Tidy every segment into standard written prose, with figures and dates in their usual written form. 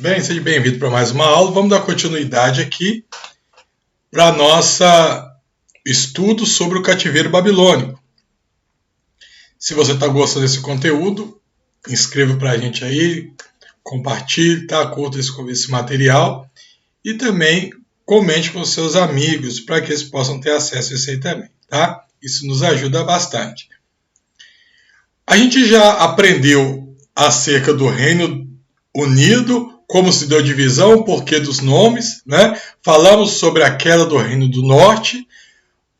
bem? Seja bem-vindo para mais uma aula. Vamos dar continuidade aqui para nosso estudo sobre o cativeiro babilônico. Se você está gostando desse conteúdo, inscreva para a gente aí, compartilhe, curta esse material e também comente com seus amigos para que eles possam ter acesso a isso aí também, tá? Isso nos ajuda bastante. A gente já aprendeu acerca do Reino Unido, como se deu divisão, o porquê dos nomes, né? Falamos sobre a queda do Reino do Norte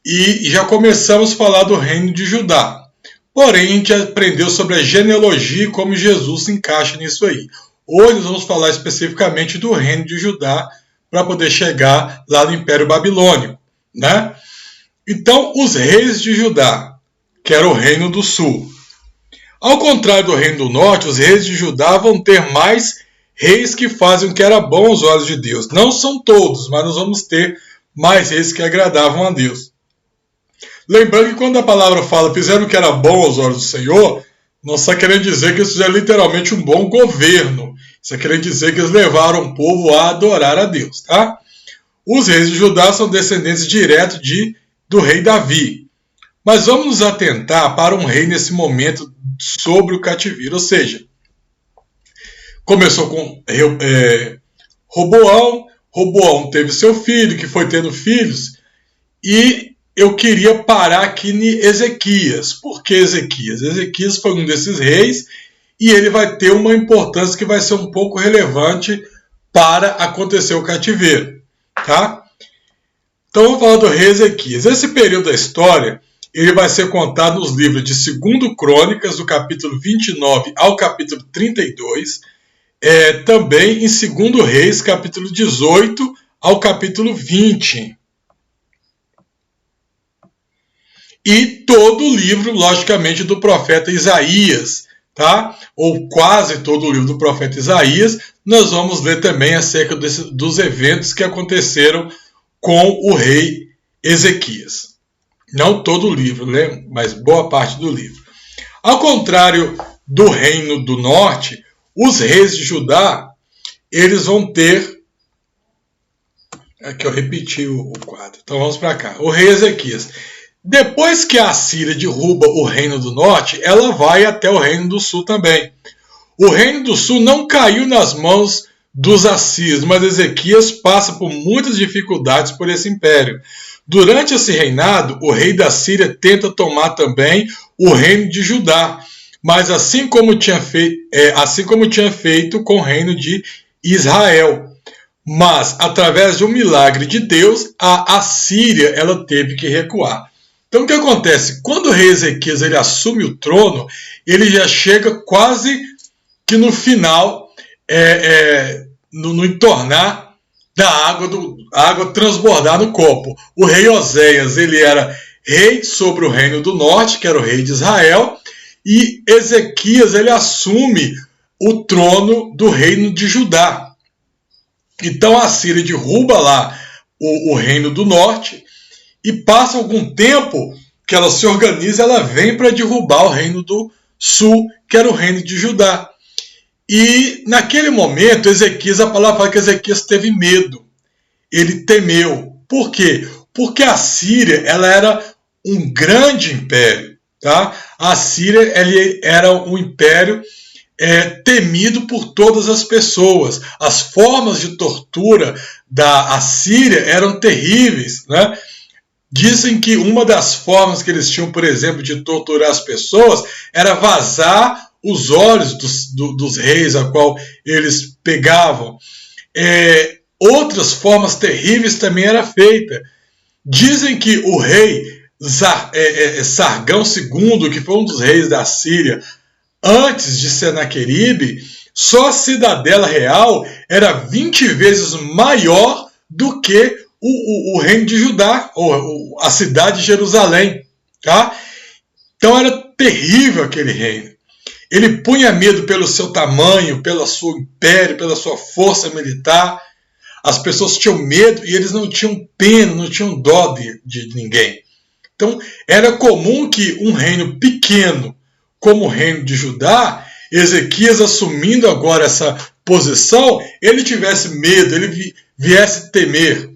e já começamos a falar do Reino de Judá. Porém, a gente aprendeu sobre a genealogia e como Jesus se encaixa nisso aí. Hoje nós vamos falar especificamente do Reino de Judá para poder chegar lá no Império Babilônico, né? Então, os reis de Judá, que era o Reino do Sul. Ao contrário do Reino do Norte, os reis de Judá vão ter mais reis que fazem o que era bom aos olhos de Deus. Não são todos, mas nós vamos ter mais reis que agradavam a Deus. Lembrando que quando a palavra fala fizeram o que era bom aos olhos do Senhor, não está querendo dizer que eles fizeram literalmente um bom governo. Está querendo dizer que eles levaram o povo a adorar a Deus, tá? Os reis de Judá são descendentes diretos do rei Davi. Mas vamos nos atentar para um rei nesse momento sobre o cativeiro, ou seja, começou com Roboão. Roboão teve seu filho, que foi tendo filhos, e eu queria parar aqui em Ezequias. Por que Ezequias? Ezequias foi um desses reis e ele vai ter uma importância que vai ser um pouco relevante para acontecer o cativeiro, tá? Então vamos falar do rei Ezequias. Esse período da história ele vai ser contado nos livros de 2 Crônicas, do capítulo 29 ao capítulo 32, também em 2 Reis, capítulo 18 ao capítulo 20. E todo o livro, logicamente, do profeta Isaías, tá? Ou quase todo o livro do profeta Isaías, nós vamos ler também acerca dos eventos que aconteceram com o rei Ezequias. Não todo o livro, né? Mas boa parte do livro. Ao contrário do Reino do Norte, os reis de Judá, eles vão ter... Aqui eu repeti o quadro. Então vamos para cá. O rei Ezequias. Depois que a Assíria derruba o Reino do Norte, ela vai até o Reino do Sul também. O Reino do Sul não caiu nas mãos dos assírios, mas Ezequias passa por muitas dificuldades por esse império. Durante esse reinado, o rei da Síria tenta tomar também o reino de Judá, mas assim como tinha feito com o reino de Israel. Mas, através de um milagre de Deus, a Assíria ela teve que recuar. Então, o que acontece? Quando o rei Ezequias ele assume o trono, ele já chega quase que no final, no entornar da água transbordar no copo. O rei Oséias ele era rei sobre o reino do norte, que era o rei de Israel, e Ezequias ele assume o trono do reino de Judá. Então a Síria derruba lá o reino do norte e passa algum tempo que ela se organiza, ela vem para derrubar o reino do sul, que era o reino de Judá. E naquele momento, a palavra fala que Ezequias teve medo. Ele temeu. Por quê? Porque a Síria ela era um grande império. Tá? A Síria era um império temido por todas as pessoas. As formas de tortura da Assíria eram terríveis. Né? Dizem que uma das formas que eles tinham, por exemplo, de torturar as pessoas era vazar os olhos dos reis a qual eles pegavam. Outras formas terríveis também era feita. Dizem que o rei Sargão II, que foi um dos reis da Síria, antes de Senaqueribe, só a cidadela real era 20 vezes maior do que o reino de Judá, ou a cidade de Jerusalém. Tá? Então era terrível aquele reino. Ele punha medo pelo seu tamanho, pelo seu império, pela sua força militar. As pessoas tinham medo e eles não tinham pena, não tinham dó de ninguém. Então, era comum que um reino pequeno, como o reino de Judá, Ezequias assumindo agora essa posição, ele tivesse medo, ele viesse temer.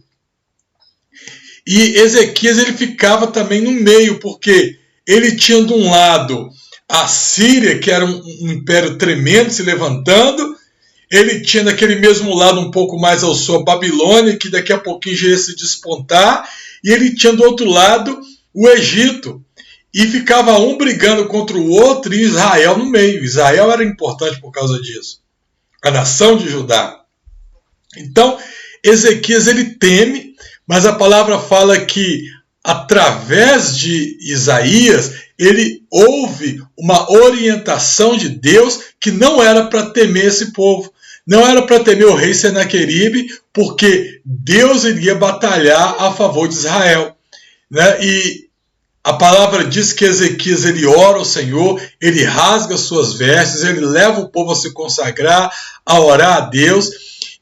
E Ezequias ele ficava também no meio, porque ele tinha de um lado a Síria, que era um império tremendo se levantando, ele tinha daquele mesmo lado um pouco mais ao sul a Babilônia, que daqui a pouquinho já ia se despontar, e ele tinha do outro lado o Egito, e ficava um brigando contra o outro e Israel no meio. Israel era importante por causa disso, a nação de Judá. Então Ezequias ele teme, mas a palavra fala que através de Isaías ele ouve uma orientação de Deus que não era para temer esse povo, não era para temer o rei Senaqueribe, porque Deus iria batalhar a favor de Israel, né? E a palavra diz que Ezequias ele ora ao Senhor, ele rasga suas vestes, ele leva o povo a se consagrar, a orar a Deus,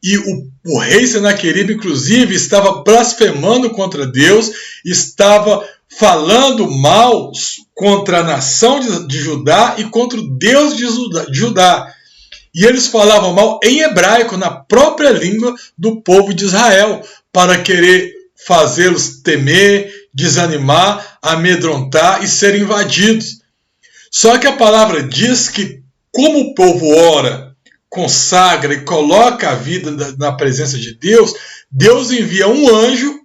e o rei Senaqueribe, inclusive, estava blasfemando contra Deus, estava falando mal contra a nação de Judá e contra o Deus de Judá. E eles falavam mal em hebraico, na própria língua do povo de Israel, para querer fazê-los temer, desanimar, amedrontar e serem invadidos. Só que a palavra diz que, como o povo ora, consagra e coloca a vida na presença de Deus, Deus envia um anjo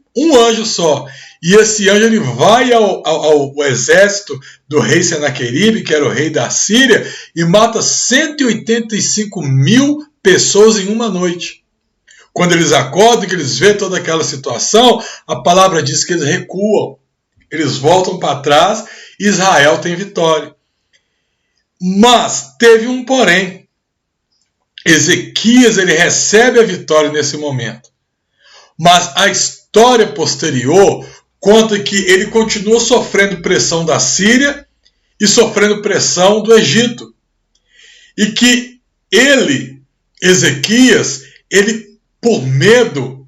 só. E esse anjo ele vai ao exército do rei Senaqueribe, que era o rei da Síria, e mata 185 mil pessoas em uma noite. Quando eles acordam, que eles veem toda aquela situação, a palavra diz que eles recuam, eles voltam para trás, e Israel tem vitória. Mas teve um porém. Ezequias ele recebe a vitória nesse momento. Mas a história posterior conta que ele continua sofrendo pressão da Síria e sofrendo pressão do Egito. E que ele, Ezequias, ele, por medo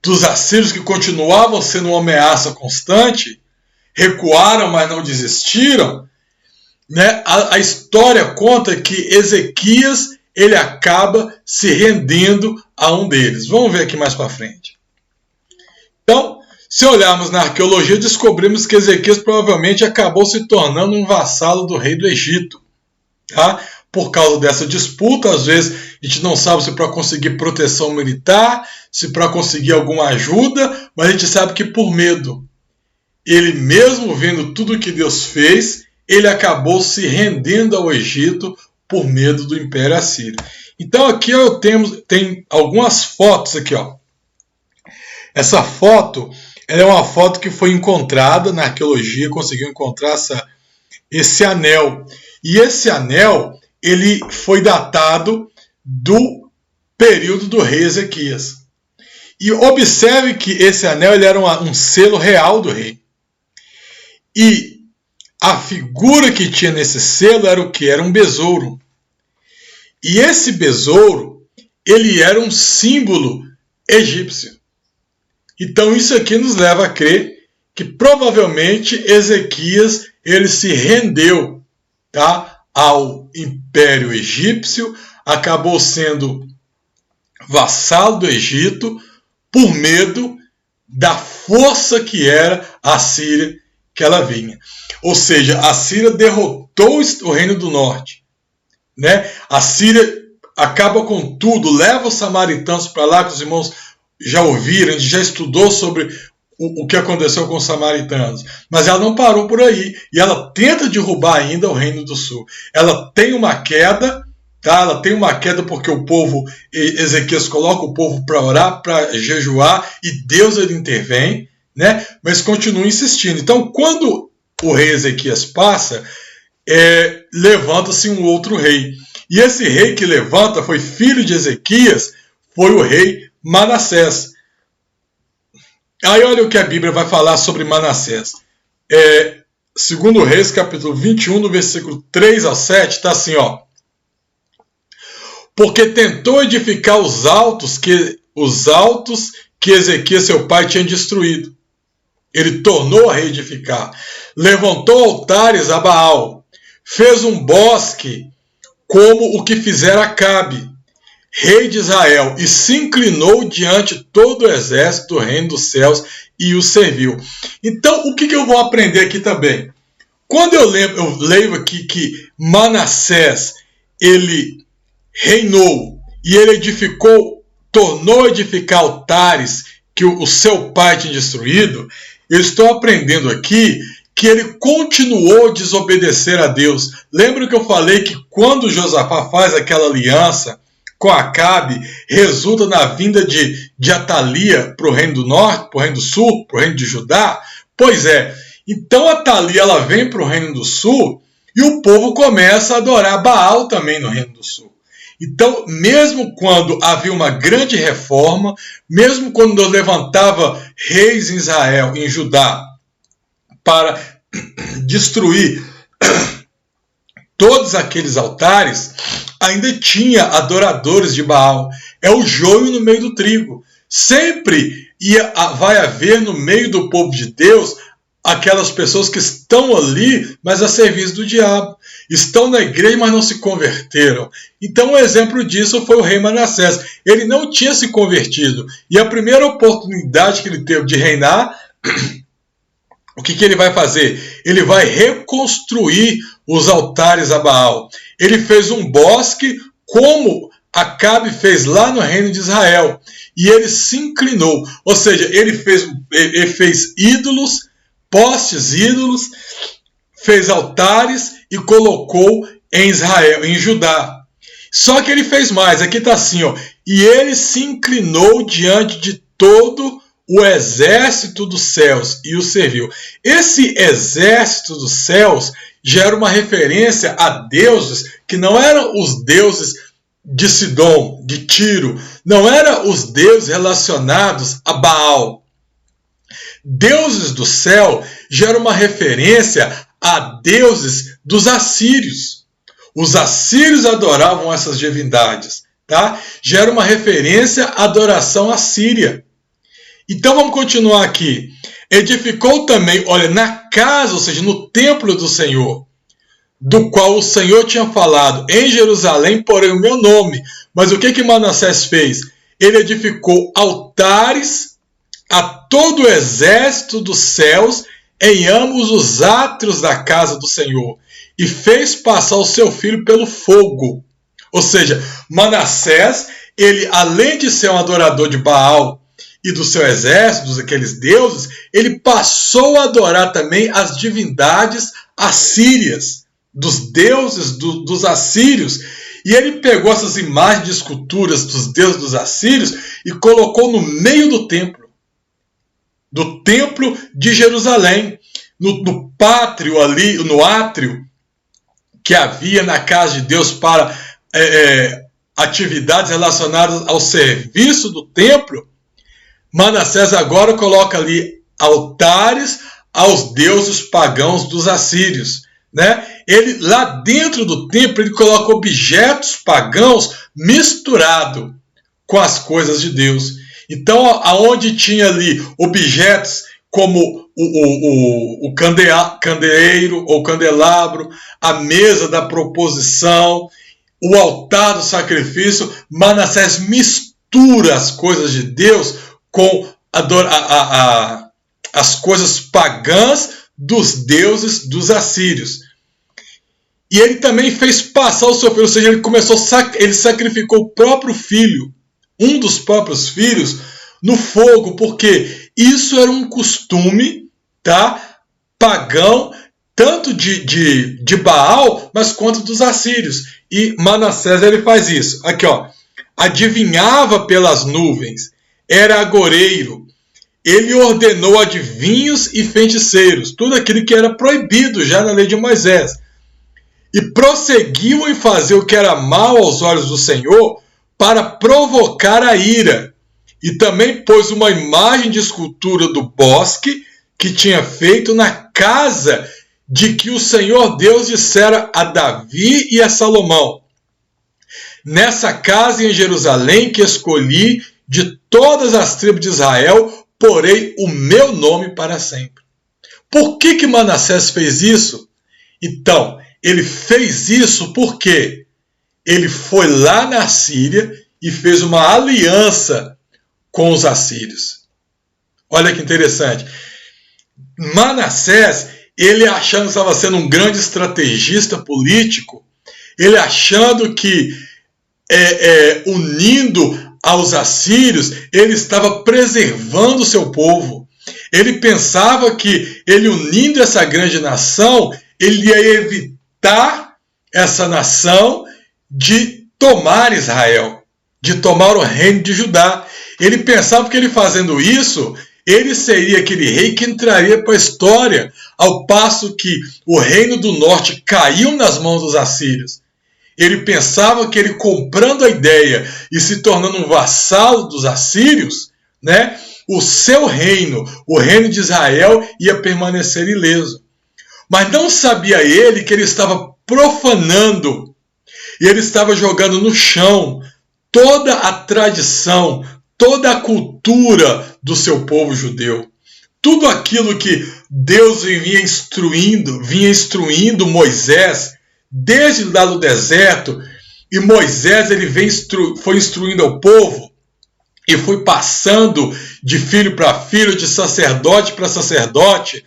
dos assírios que continuavam sendo uma ameaça constante, recuaram, mas não desistiram, né? A história conta que Ezequias ele acaba se rendendo a um deles. Vamos ver aqui mais para frente. Então, se olharmos na arqueologia, descobrimos que Ezequias provavelmente acabou se tornando um vassalo do rei do Egito. Tá? Por causa dessa disputa, às vezes a gente não sabe se para conseguir proteção militar, se para conseguir alguma ajuda, mas a gente sabe que por medo. Ele mesmo vendo tudo o que Deus fez, ele acabou se rendendo ao Egito por medo do Império Assírio. Então aqui eu tenho algumas fotos aqui, ó. Essa foto ela é uma foto que foi encontrada na arqueologia, conseguiu encontrar esse anel. E esse anel ele foi datado do período do rei Ezequias. E observe que esse anel ele era um selo real do rei. E a figura que tinha nesse selo era o que? Era um besouro. E esse besouro, ele era um símbolo egípcio. Então isso aqui nos leva a crer que provavelmente Ezequias ele se rendeu, tá, ao Império Egípcio, acabou sendo vassalo do Egito por medo da força que era a Síria que ela vinha. Ou seja, a Síria derrotou o Reino do Norte, né? A Síria acaba com tudo, leva os samaritanos para lá, que os irmãos já ouviram, a gente já estudou sobre o que aconteceu com os samaritanos. Mas ela não parou por aí, e ela tenta derrubar ainda o Reino do Sul. Ela tem uma queda, tá? Ela tem uma queda porque o povo, Ezequias coloca o povo para orar, para jejuar, e Deus ele intervém, né? Mas continua insistindo. Então, quando o rei Ezequias passa, levanta-se um outro rei. E esse rei que levanta foi filho de Ezequias, foi o rei Manassés. Aí olha o que a Bíblia vai falar sobre Manassés. Segundo Reis, capítulo 21, no versículo 3 ao 7, está assim, ó. Porque tentou edificar os altos que Ezequias, seu pai, tinha destruído. Ele tornou a reedificar. Levantou altares a Baal. Fez um bosque como o que fizera Acabe. rei de Israel, e se inclinou diante de todo o exército do reino dos céus e o serviu. Então, o que eu vou aprender aqui também? Quando eu leio aqui que Manassés, ele reinou e ele edificou, tornou a edificar altares que o seu pai tinha destruído, eu estou aprendendo aqui que ele continuou a desobedecer a Deus. Lembra que eu falei que quando Josafá faz aquela aliança com Acabe, resulta na vinda de Atalia para o reino do norte, para o reino do sul, para o reino de Judá? Pois é, então Atalia ela vem para o reino do sul e o povo começa a adorar Baal também no reino do sul. Então, mesmo quando havia uma grande reforma, mesmo quando Deus levantava reis em Israel, em Judá, para destruir todos aqueles altares, ainda tinha adoradores de Baal. É o joio no meio do trigo. Sempre vai haver no meio do povo de Deus aquelas pessoas que estão ali, mas a serviço do diabo. Estão na igreja, mas não se converteram. Então, um exemplo disso foi o rei Manassés. Ele não tinha se convertido. E a primeira oportunidade que ele teve de reinar, o que ele vai fazer? Ele vai reconstruir os altares a Baal. Ele fez um bosque, como Acabe fez lá no reino de Israel. E ele se inclinou. Ou seja, ele fez ídolos, postes ídolos, fez altares e colocou em Israel, em Judá. Só que ele fez mais. Aqui está assim, ó. E ele se inclinou diante de todo o exército dos céus e o serviu. Esse exército dos céus gera uma referência a deuses que não eram os deuses de Sidom, de Tiro, não eram os deuses relacionados a Baal. Deuses do céu gera uma referência a deuses dos assírios. Os assírios adoravam essas divindades, tá? Gera uma referência à adoração assíria. Então vamos continuar aqui. Edificou também, olha, na casa, ou seja, no templo do Senhor, do qual o Senhor tinha falado, em Jerusalém porém o meu nome. Mas o que Manassés fez? Ele edificou altares a todo o exército dos céus em ambos os átrios da casa do Senhor, e fez passar o seu filho pelo fogo. Ou seja, Manassés, ele, além de ser um adorador de Baal e do seu exército, daqueles deuses, ele passou a adorar também as divindades assírias, dos deuses dos assírios. E ele pegou essas imagens de esculturas dos deuses dos assírios e colocou no meio do templo de Jerusalém, no pátrio ali, no átrio que havia na casa de Deus para atividades relacionadas ao serviço do templo. Manassés agora coloca ali altares aos deuses pagãos dos assírios, né? Ele, lá dentro do templo, ele coloca objetos pagãos misturados com as coisas de Deus. Então, aonde tinha ali objetos como o candeeiro ou candelabro, a mesa da proposição, o altar do sacrifício, Manassés mistura as coisas de Deus com as coisas pagãs dos deuses dos assírios. E ele também fez passar o seu filho, ou seja, ele sacrificou o próprio filho, um dos próprios filhos, no fogo, porque isso era um costume, tá, pagão, tanto de Baal, mas quanto dos assírios. E Manassés, ele faz isso. Aqui, ó, adivinhava pelas nuvens, era agoreiro, ele ordenou adivinhos e feiticeiros, tudo aquilo que era proibido já na lei de Moisés. E prosseguiu em fazer o que era mal aos olhos do Senhor para provocar a ira. E também pôs uma imagem de escultura do bosque que tinha feito na casa de que o Senhor Deus dissera a Davi e a Salomão: nessa casa em Jerusalém que escolhi de todas as tribos de Israel, porei o meu nome para sempre. Por que Manassés fez isso? Então, ele fez isso porque ele foi lá na Síria e fez uma aliança com os assírios. Olha que interessante. Manassés, ele achando que estava sendo um grande estrategista político, ele achando que unindo aos assírios, ele estava preservando o seu povo. Ele pensava que ele unindo essa grande nação, ele ia evitar essa nação de tomar Israel, de tomar o reino de Judá. Ele pensava que ele fazendo isso, ele seria aquele rei que entraria para a história, ao passo que o reino do norte caiu nas mãos dos assírios. Ele pensava que ele comprando a ideia e se tornando um vassalo dos assírios, né, o seu reino, o reino de Israel, ia permanecer ileso. Mas não sabia ele que ele estava profanando e ele estava jogando no chão toda a tradição, toda a cultura do seu povo judeu. Tudo aquilo que Deus vinha instruindo Moisés desde lá do deserto, e Moisés ele foi instruindo ao povo e foi passando de filho para filho, de sacerdote para sacerdote.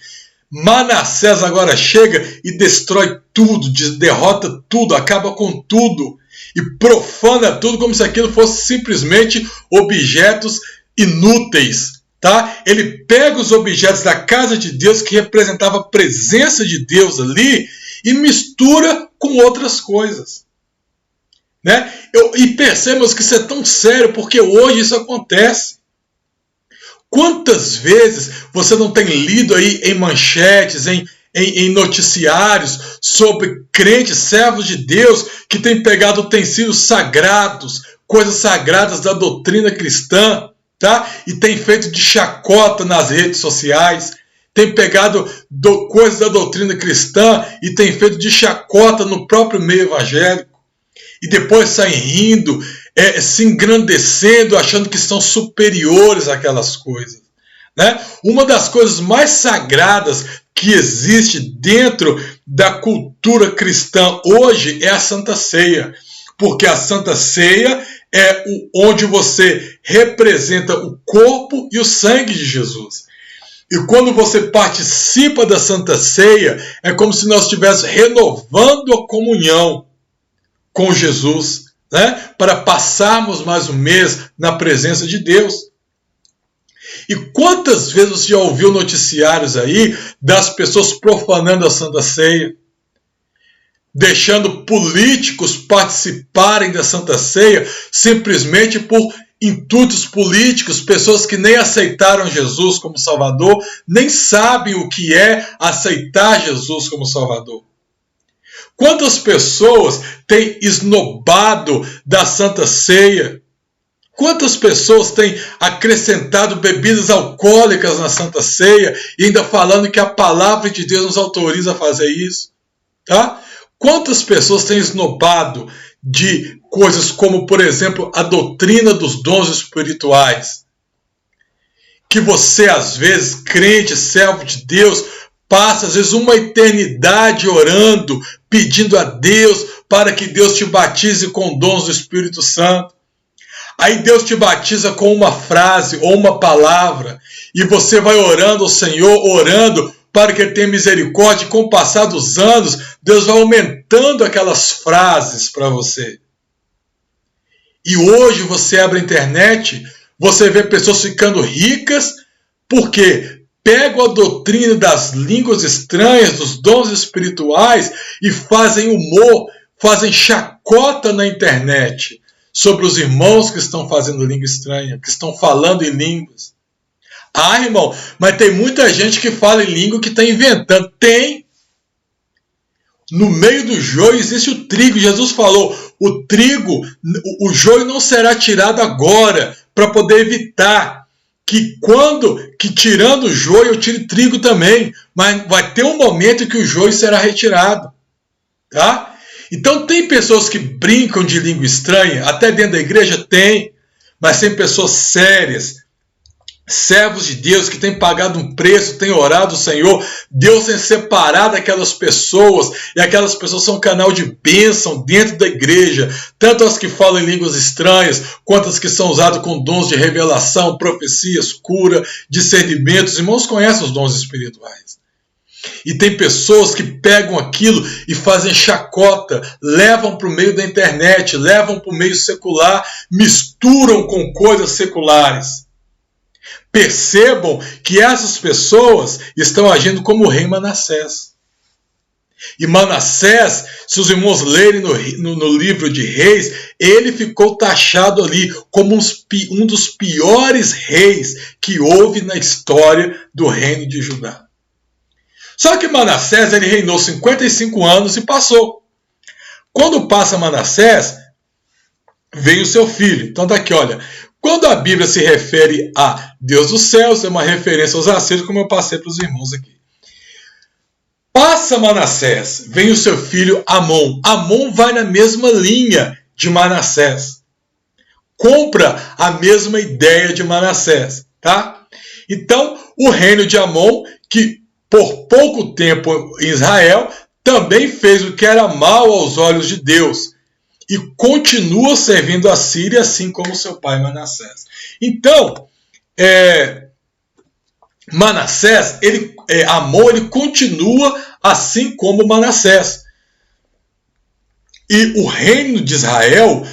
Manassés agora chega e destrói tudo, derrota tudo, acaba com tudo e profana tudo como se aquilo fosse simplesmente objetos inúteis. Tá? Ele pega os objetos da casa de Deus, que representava a presença de Deus ali, e mistura com outras coisas. Né? E percebemos que isso é tão sério, porque hoje isso acontece. Quantas vezes você não tem lido aí em manchetes, em noticiários, sobre crentes, servos de Deus, que têm pegado utensílios sagrados, coisas sagradas da doutrina cristã, tá? E tem feito de chacota nas redes sociais, tem pegado coisas da doutrina cristã e tem feito de chacota no próprio meio evangélico, e depois saem rindo, se engrandecendo, achando que são superiores àquelas coisas. Né? Uma das coisas mais sagradas que existe dentro da cultura cristã hoje é a Santa Ceia, porque a Santa Ceia é onde você representa o corpo e o sangue de Jesus. E quando você participa da Santa Ceia, é como se nós estivéssemos renovando a comunhão com Jesus, né? Para passarmos mais um mês na presença de Deus. E quantas vezes você já ouviu noticiários aí das pessoas profanando a Santa Ceia, deixando políticos participarem da Santa Ceia simplesmente por intuitos políticos, pessoas que nem aceitaram Jesus como Salvador, nem sabem o que é aceitar Jesus como Salvador. Quantas pessoas têm esnobado da Santa Ceia? Quantas pessoas têm acrescentado bebidas alcoólicas na Santa Ceia e ainda falando que a palavra de Deus nos autoriza a fazer isso? Tá? Quantas pessoas têm esnobado de coisas como, por exemplo, a doutrina dos dons espirituais? Que você, às vezes, crente, servo de Deus, passa, às vezes, uma eternidade orando, pedindo a Deus para que Deus te batize com dons do Espírito Santo. Aí Deus te batiza com uma frase ou uma palavra, e você vai orando ao Senhor, orando para que Ele tenha misericórdia, e com o passar dos anos, Deus vai aumentando aquelas frases para você. E hoje você abre a internet, você vê pessoas ficando ricas, porque pegam a doutrina das línguas estranhas, dos dons espirituais, e fazem humor, fazem chacota na internet sobre os irmãos que estão fazendo língua estranha, que estão falando em línguas. Ah, irmão, mas tem muita gente que fala em língua que está inventando. Tem. No meio do joio existe o trigo. Jesus falou, o trigo, o joio não será tirado agora, para poder evitar que tirando o joio eu tire trigo também. Mas vai ter um momento em que o joio será retirado. Tá? Então tem pessoas que brincam de língua estranha, até dentro da igreja tem, mas tem pessoas sérias, servos de Deus que têm pagado um preço, têm orado ao Senhor. Deus tem separado aquelas pessoas, e aquelas pessoas são um canal de bênção dentro da igreja, tanto as que falam em línguas estranhas, quanto as que são usadas com dons de revelação, profecias, cura, discernimentos. Os irmãos conhecem os dons espirituais. E tem pessoas que pegam aquilo e fazem chacota, levam para o meio da internet, levam para o meio secular, misturam com coisas seculares. Percebam que essas pessoas estão agindo como o rei Manassés. E Manassés, se os irmãos lerem no livro de Reis, ele ficou taxado ali como um dos piores reis que houve na história do reino de Judá. Só que Manassés, ele reinou 55 anos e passou. Quando passa Manassés, vem o seu filho. Então tá aqui, olha. Quando a Bíblia se refere a Deus dos céus, é uma referência aos assírios, como eu passei para os irmãos aqui. Passa Manassés, vem o seu filho Amon. Amon vai na mesma linha de Manassés. Compra a mesma ideia de Manassés, tá? Então, o reino de Amon, que por pouco tempo em Israel, também fez o que era mal aos olhos de Deus. E continua servindo a Síria, assim como seu pai Manassés. Então, Manassés, Amon, ele continua assim como Manassés. E o reino de Israel,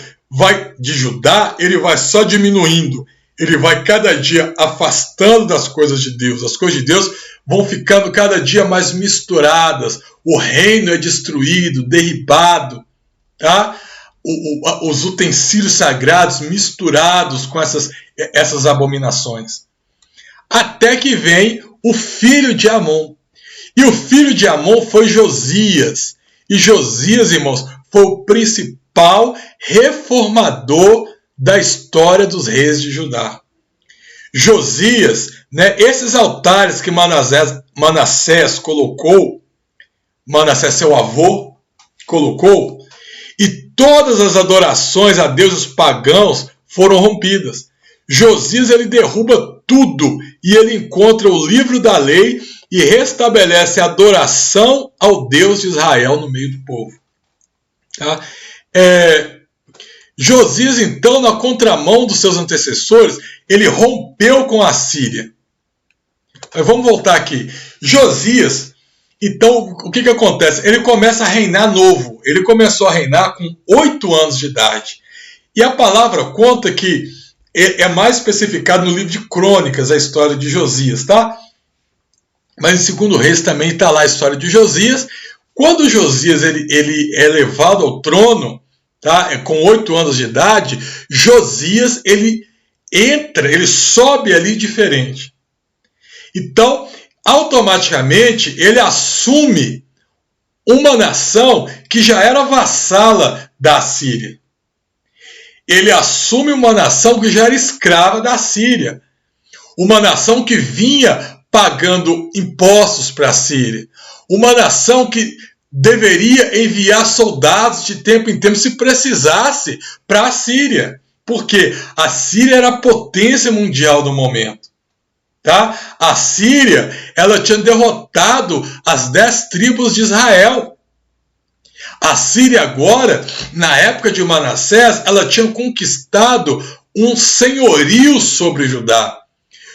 de Judá, ele vai só diminuindo. Ele vai cada dia afastando das coisas de Deus. As coisas de Deus vão ficando cada dia mais misturadas. O reino é destruído, derribado, tá? Os utensílios sagrados misturados com essas abominações. Até que vem o filho de Amon. E o filho de Amon foi Josias. E Josias, irmãos, foi o principal reformador da história dos reis de Judá. Josias, esses altares que Manassés colocou, Manassés, seu avô, colocou, e todas as adorações a deuses pagãos foram rompidas. Josias, ele derruba tudo e ele encontra o livro da lei e restabelece a adoração ao Deus de Israel no meio do povo. Tá? Josias, então, na contramão dos seus antecessores, ele rompeu com a Síria. Mas vamos voltar aqui. Josias, então, o que acontece? Ele começa a reinar novo. Ele começou a reinar com 8 anos de idade. E a palavra conta que é mais especificado no livro de Crônicas, a história de Josias, tá? Mas em 2 Reis também está lá a história de Josias. Quando Josias ele é levado ao trono, tá? Com 8 anos de idade, Josias ele sobe ali diferente. Então, automaticamente, ele assume uma nação que já era vassala da Síria. Ele assume uma nação que já era escrava da Síria. Uma nação que vinha pagando impostos para a Síria. Uma nação que deveria enviar soldados de tempo em tempo, se precisasse, para a Síria. Porque a Síria era a potência mundial do momento. Tá? A Síria, ela tinha derrotado as 10 tribos de Israel. A Síria agora, na época de Manassés, ela tinha conquistado um senhorio sobre Judá.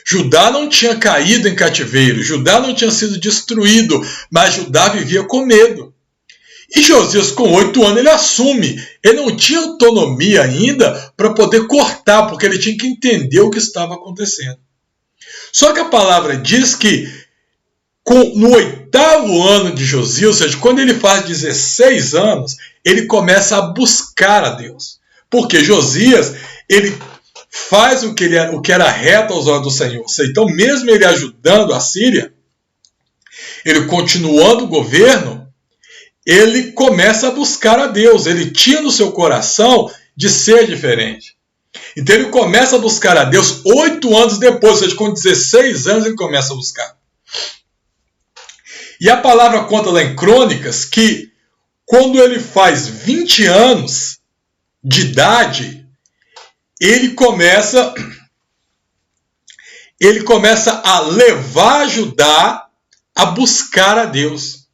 Judá não tinha caído em cativeiro, Judá não tinha sido destruído, mas Judá vivia com medo. E Josias, com 8 anos, ele assume. Ele não tinha autonomia ainda para poder cortar, porque ele tinha que entender o que estava acontecendo. Só que a palavra diz que no 8º ano de Josias, ou seja, quando ele faz 16 anos, ele começa a buscar a Deus. Porque Josias, ele faz o que era reto aos olhos do Senhor. Então, mesmo ele ajudando a Síria, ele continuando o governo, ele começa a buscar a Deus. Ele tinha no seu coração de ser diferente. Então ele começa a buscar a Deus 8 anos depois, ou seja, com 16 anos ele começa a buscar. E a palavra conta lá em Crônicas que quando ele faz 20 anos de idade, ele começa ele começa a levar Judá a buscar a Deus.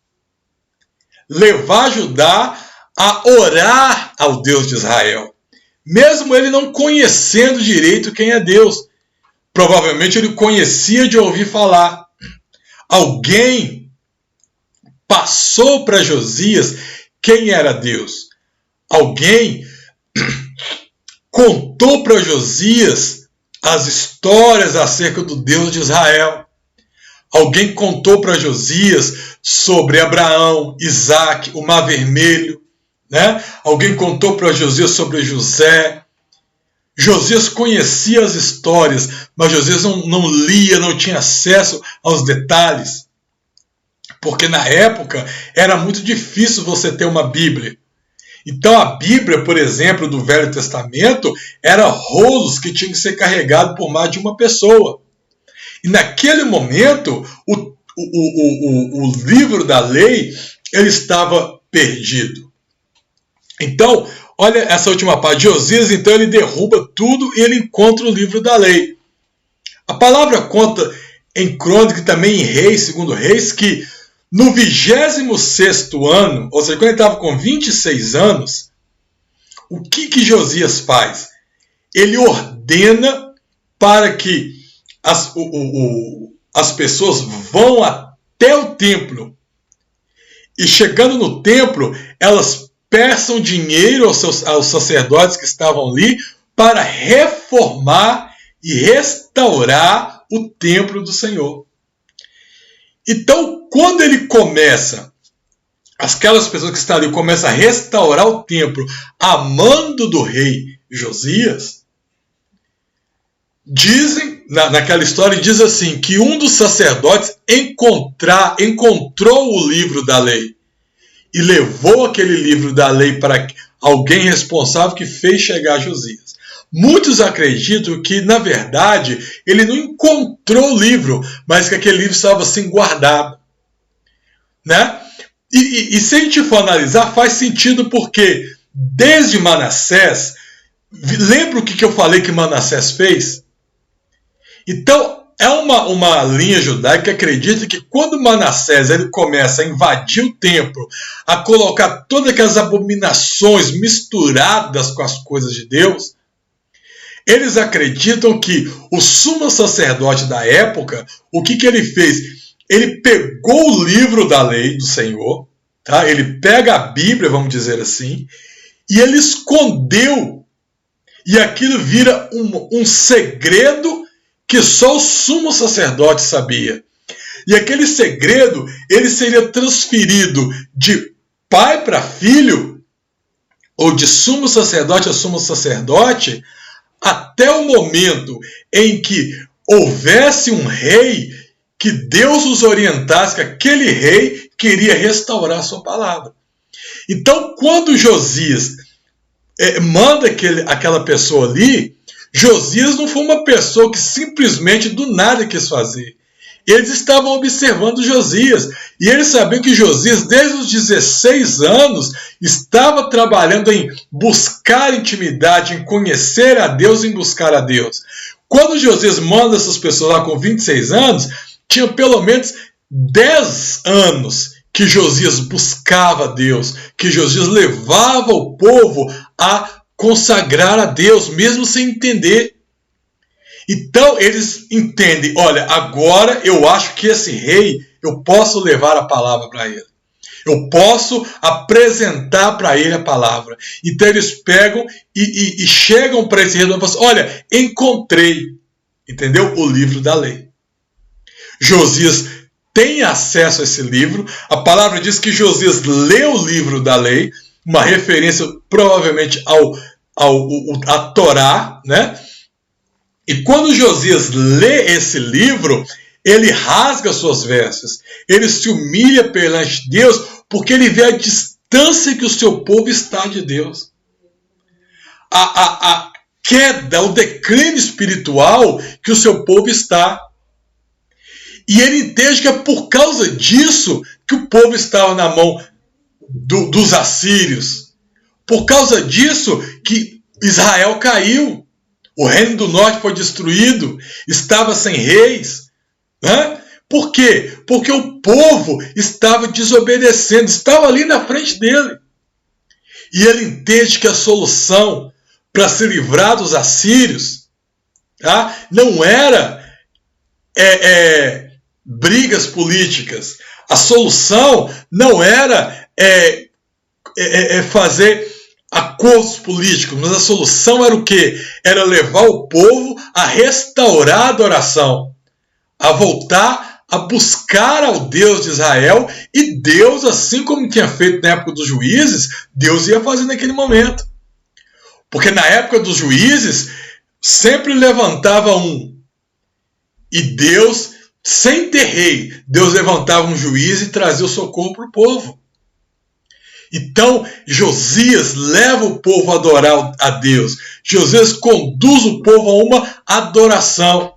Levar Judá a orar ao Deus de Israel. Mesmo ele não conhecendo direito quem é Deus. Provavelmente ele conhecia de ouvir falar. Alguém passou para Josias quem era Deus. Alguém contou para Josias as histórias acerca do Deus de Israel. Alguém contou para Josias sobre Abraão, Isaac, o Mar Vermelho. Né? Alguém contou para Josias sobre José. Josias conhecia as histórias, mas Josias não lia, não tinha acesso aos detalhes. Porque na época era muito difícil você ter uma Bíblia. Então a Bíblia, por exemplo, do Velho Testamento, era rolos que tinham que ser carregados por mais de uma pessoa. E naquele momento, o livro da lei, ele estava perdido. Então, olha essa última parte. Josias, então, ele derruba tudo e ele encontra o livro da lei. A palavra conta em Crônica e também em Reis, segundo Reis, que no 26º ano, ou seja, quando ele estava com 26 anos, o que Josias faz? Ele ordena para que as pessoas vão até o templo e, chegando no templo, elas peçam dinheiro aos sacerdotes que estavam ali para reformar e restaurar o templo do Senhor. Então, quando ele começa, aquelas pessoas que estão ali começam a restaurar o templo a mando do rei Josias, dizem, naquela história, diz assim, que um dos sacerdotes encontrou o livro da lei e levou aquele livro da lei para alguém responsável que fez chegar a Josias. Muitos acreditam que, na verdade, ele não encontrou o livro, mas que aquele livro estava assim guardado. Né? E se a gente for analisar, faz sentido porque, desde Manassés, lembra o que eu falei que Manassés fez? Então, é uma linha judaica que acredita que quando Manassés ele começa a invadir o templo, a colocar todas aquelas abominações misturadas com as coisas de Deus, eles acreditam que o sumo sacerdote da época, o que ele fez? Ele pegou o livro da lei do Senhor, tá? Ele pega a Bíblia, vamos dizer assim, e ele escondeu. E aquilo vira um segredo que só o sumo sacerdote sabia. E aquele segredo, ele seria transferido de pai para filho, ou de sumo sacerdote a sumo sacerdote, até o momento em que houvesse um rei, que Deus os orientasse que aquele rei queria restaurar a sua palavra. Então, quando Josias manda aquela pessoa ali, Josias não foi uma pessoa que simplesmente do nada quis fazer. Eles estavam observando Josias. E eles sabiam que Josias, desde os 16 anos, estava trabalhando em buscar intimidade, em conhecer a Deus, em buscar a Deus. Quando Josias manda essas pessoas lá com 26 anos, tinha pelo menos 10 anos que Josias buscava a Deus, que Josias levava o povo a consagrar a Deus, mesmo sem entender. Então eles entendem, olha, agora eu acho que esse rei, eu posso levar a palavra para ele. Eu posso apresentar para ele a palavra. Então eles pegam e chegam para esse rei e falam, olha, encontrei, entendeu? O livro da lei. Josias tem acesso a esse livro. A palavra diz que Josias leu o livro da lei, uma referência provavelmente à Torá, né? E quando Josias lê esse livro, ele rasga suas vestes, ele se humilha perante Deus, porque ele vê a distância que o seu povo está de Deus. A queda, o declínio espiritual que o seu povo está. E ele entende que é por causa disso que o povo estava na mão dos assírios. Por causa disso que Israel caiu. O reino do norte foi destruído, estava sem reis. Né? Por quê? Porque o povo estava desobedecendo, estava ali na frente dele. E ele entende que a solução para se livrar dos assírios, tá, não era brigas políticas. A solução não era fazer acordos políticos, mas a solução era o quê? Era levar o povo a restaurar a adoração, a voltar a buscar ao Deus de Israel, e Deus, assim como tinha feito na época dos juízes, Deus ia fazer naquele momento. Porque na época dos juízes, sempre levantava um, e Deus, sem ter rei, Deus levantava um juiz e trazia o socorro para o povo. Então, Josias leva o povo a adorar a Deus. Josias conduz o povo a uma adoração.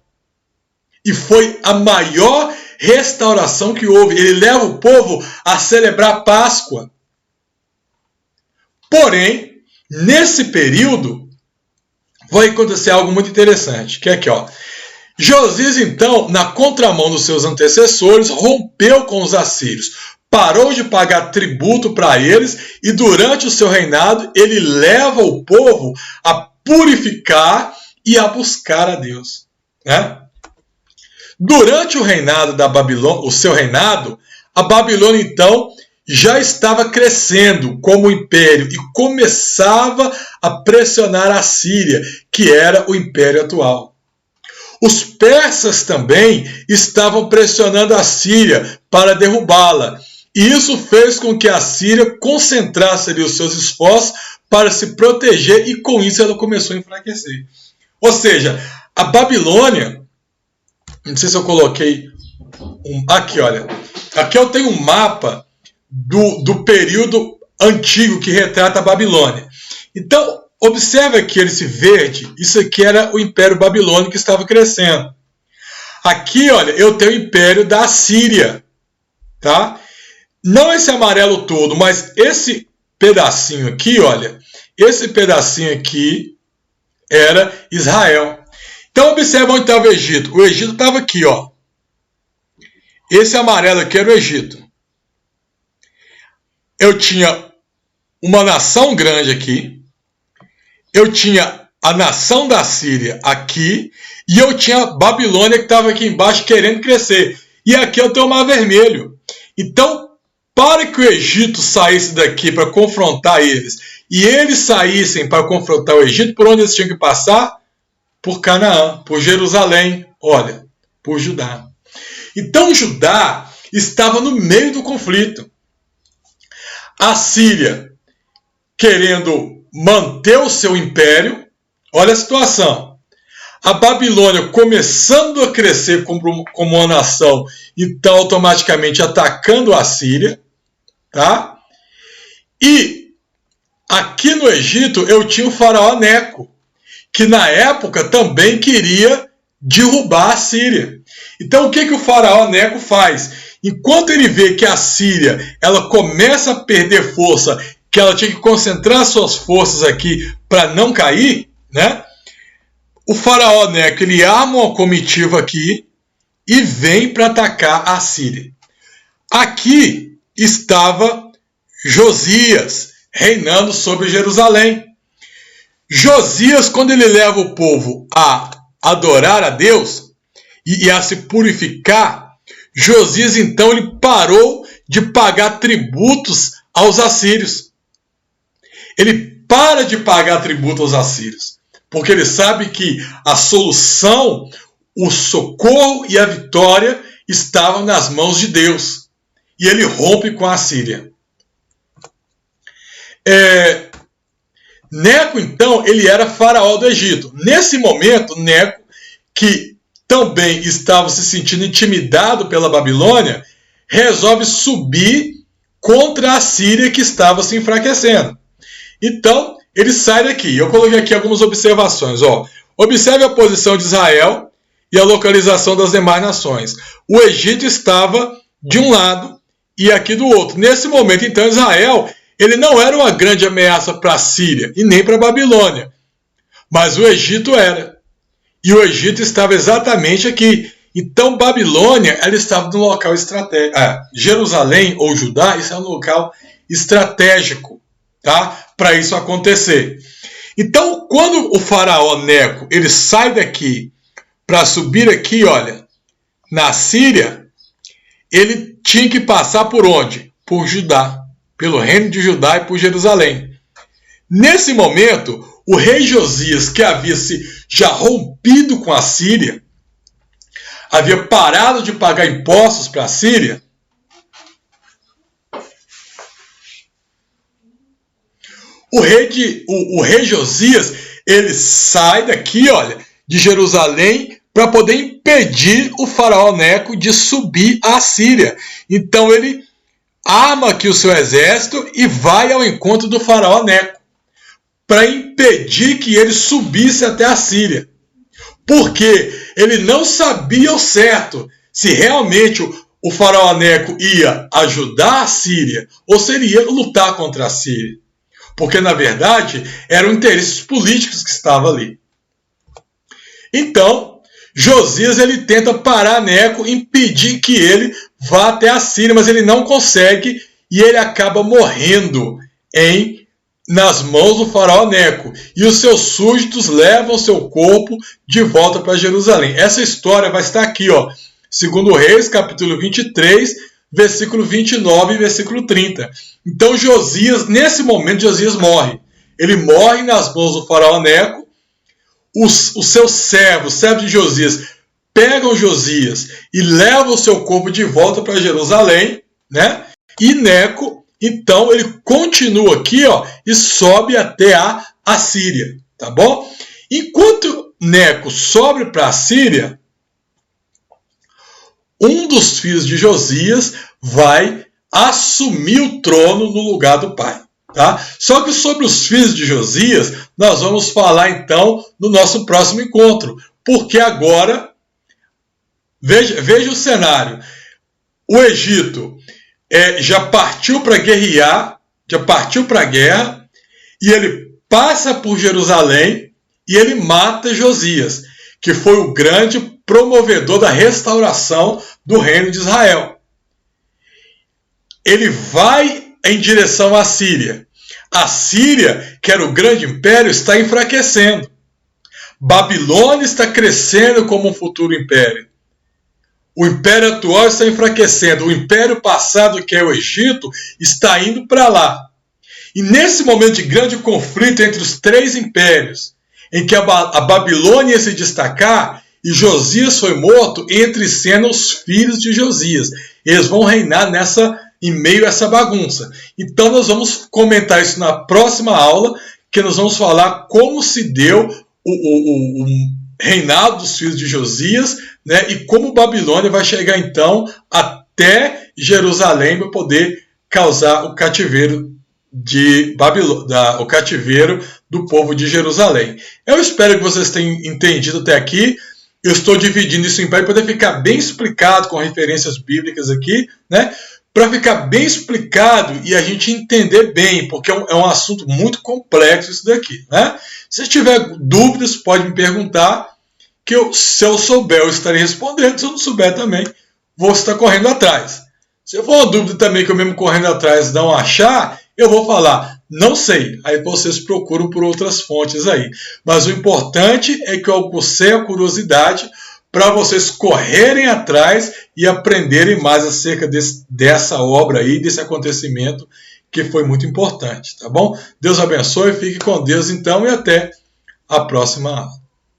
E foi a maior restauração que houve. Ele leva o povo a celebrar a Páscoa. Porém, nesse período, vai acontecer algo muito interessante. Que é aqui, ó. Josias, então, na contramão dos seus antecessores, rompeu com os assírios. Parou de pagar tributo para eles, e durante o seu reinado ele leva o povo a purificar e a buscar a Deus. Né? Durante o reinado da Babilônia, o seu reinado, a Babilônia então já estava crescendo como império e começava a pressionar a Síria, que era o império atual. Os persas também estavam pressionando a Síria para derrubá-la. E isso fez com que a Síria concentrasse ali os seus esforços para se proteger, e com isso ela começou a enfraquecer. Ou seja, a Babilônia, não sei se eu coloquei, aqui olha, aqui eu tenho um mapa do período antigo que retrata a Babilônia. Então, observe aqui esse verde, isso aqui era o Império Babilônico que estava crescendo. Aqui, olha, eu tenho o Império da Síria, tá? Não esse amarelo todo, mas esse pedacinho aqui, olha, esse pedacinho aqui era Israel. Então observa onde estava o Egito. O Egito estava aqui, ó. Esse amarelo aqui era o Egito. Eu tinha uma nação grande aqui. Eu tinha a nação da Síria aqui. E eu tinha a Babilônia que estava aqui embaixo querendo crescer. E aqui eu tenho o Mar Vermelho. Então, para que o Egito saísse daqui para confrontar eles, e eles saíssem para confrontar o Egito, por onde eles tinham que passar? Por Canaã, por Jerusalém, olha, por Judá. Então Judá estava no meio do conflito. A Síria querendo manter o seu império, olha a situação. A Babilônia começando a crescer como uma nação, então automaticamente atacando a Síria, tá? E aqui no Egito eu tinha o faraó Neco, que na época também queria derrubar a Síria. Então o que o faraó Neco faz? Enquanto ele vê que a Síria ela começa a perder força, que ela tinha que concentrar suas forças aqui para não cair, né? O faraó Neco ele arma uma comitiva aqui e vem para atacar a Síria. Aqui estava Josias reinando sobre Jerusalém. Josias, quando ele leva o povo a adorar a Deus e a se purificar, Josias então ele parou de pagar tributos aos assírios. Ele para de pagar tributo aos assírios, porque ele sabe que a solução, o socorro e a vitória estavam nas mãos de Deus. E ele rompe com a Síria. Neco, então, ele era faraó do Egito. Nesse momento, Neco, que também estava se sentindo intimidado pela Babilônia, resolve subir contra a Síria que estava se enfraquecendo. Então, ele sai daqui. Eu coloquei aqui algumas observações. Ó. Observe a posição de Israel e a localização das demais nações. O Egito estava de um lado e aqui do outro. Nesse momento, então, Israel ele não era uma grande ameaça para a Síria e nem para a Babilônia. Mas o Egito era. E o Egito estava exatamente aqui. Então, Babilônia, ela estava no local estratégico. Jerusalém ou Judá, isso é um local estratégico, tá? Para isso acontecer. Então, quando o faraó Neco, ele sai daqui para subir aqui, olha, na Síria, ele tinha que passar por onde? Por Judá, pelo reino de Judá e por Jerusalém. Nesse momento, o rei Josias, que havia se já rompido com a Síria, havia parado de pagar impostos para a Síria, o rei Josias, ele sai daqui, olha, de Jerusalém, para poder impedir o faraó Neco de subir à Síria. Então ele arma aqui o seu exército e vai ao encontro do faraó Neco, para impedir que ele subisse até a Síria. Porque ele não sabia ao certo se realmente o faraó Neco ia ajudar a Síria ou se ele ia lutar contra a Síria. Porque, na verdade, eram interesses políticos que estavam ali. Então, Josias ele tenta parar Neco, impedir que ele vá até a Síria, mas ele não consegue e ele acaba morrendo nas mãos do faraó Neco. E os seus súditos levam seu corpo de volta para Jerusalém. Essa história vai estar aqui, ó, 2 Reis, capítulo 23, versículo 29 e versículo 30. Então Josias, nesse momento, Josias morre. Ele morre nas mãos do faraó Neco. Os seus servos de Josias, pegam Josias e levam o seu corpo de volta para Jerusalém, né? E Neco, então, ele continua aqui, ó, e sobe até a Assíria, tá bom? Enquanto Neco sobe para a Síria, um dos filhos de Josias vai assumir o trono no lugar do pai. Tá? Só que sobre os filhos de Josias, nós vamos falar então no nosso próximo encontro. Porque agora, veja o cenário. O Egito já partiu para guerrear, já partiu para a guerra, e ele passa por Jerusalém e ele mata Josias, que foi o grande promovedor da restauração do reino de Israel. Ele vai em direção à Síria. A Síria, que era o grande império, está enfraquecendo. Babilônia está crescendo como um futuro império. O império atual está enfraquecendo. O império passado, que é o Egito, está indo para lá. E nesse momento de grande conflito entre os três impérios, em que a Babilônia ia se destacar, e Josias foi morto, entre cena os filhos de Josias. Eles vão reinar em meio a essa bagunça. Então nós vamos comentar isso na próxima aula, que nós vamos falar como se deu o reinado dos filhos de Josias, né, e como Babilônia vai chegar então até Jerusalém para poder causar o cativeiro o cativeiro do povo de Jerusalém. Eu espero que vocês tenham entendido até aqui. Eu estou dividindo isso em para poder ficar bem explicado com referências bíblicas aqui, né? Para ficar bem explicado e a gente entender bem, porque é um assunto muito complexo isso daqui, né? Se tiver dúvidas, pode me perguntar, que se eu souber, eu estarei respondendo. Se eu não souber também, vou estar correndo atrás. Se for uma dúvida também que eu mesmo correndo atrás não achar, eu vou falar, não sei. Aí vocês procuram por outras fontes aí. Mas o importante é que eu agucei a curiosidade para vocês correrem atrás e aprenderem mais acerca dessa obra aí, desse acontecimento que foi muito importante, tá bom? Deus abençoe, fique com Deus então e até a próxima aula.